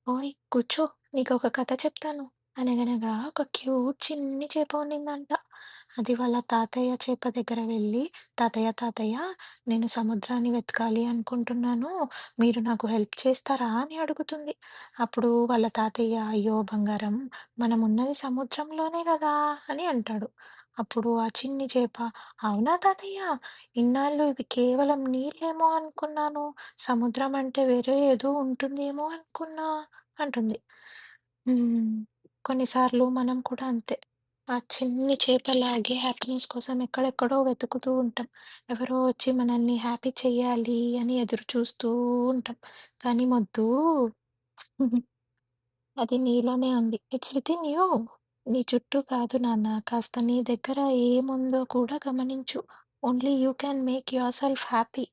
ఓయ్ కూర్చో, నీకొక కథ చెప్తాను. అనగనగా ఒక క్యూట్ చిన్ని చేప ఉండిందంట. అది వాళ్ళ తాతయ్య చేప దగ్గర వెళ్ళి, తాతయ్య తాతయ్య, నేను సముద్రాన్ని వెతకాలి అనుకుంటున్నాను. మీరు నాకు హెల్ప్ చేస్తారా అని అడుగుతుంది. అప్పుడు వాళ్ళ తాతయ్య, అయ్యో బంగారం, మనం ఉన్నది సముద్రంలోనే కదా అని అంటాడు. అప్పుడు ఆ చిన్ని చేప, అవునా తాతయ్య, ఇన్నాళ్ళు ఇవి కేవలం నీళ్ళేమో అనుకున్నాను. సముద్రం అంటే వేరే ఏదో ఉంటుందేమో అనుకున్నా అంటుంది. హ్మ్. కొన్నిసార్లు మనం కూడా అంతే. ఆ చిన్ని చేపలాగే హ్యాపీనెస్ కోసం ఎక్కడెక్కడో వెతుకుతూ ఉంటాం. ఎవరో వచ్చి మనల్ని హ్యాపీ చెయ్యాలి అని ఎదురు చూస్తూ ఉంటాం. కానీ మొద్దు అది నీలోనే ఉంది. It's within you. నీ చుట్టూ కాదు నాన్న. కాస్త నీ దగ్గర ఏముందో కూడా గమనించు. Only you can make yourself happy.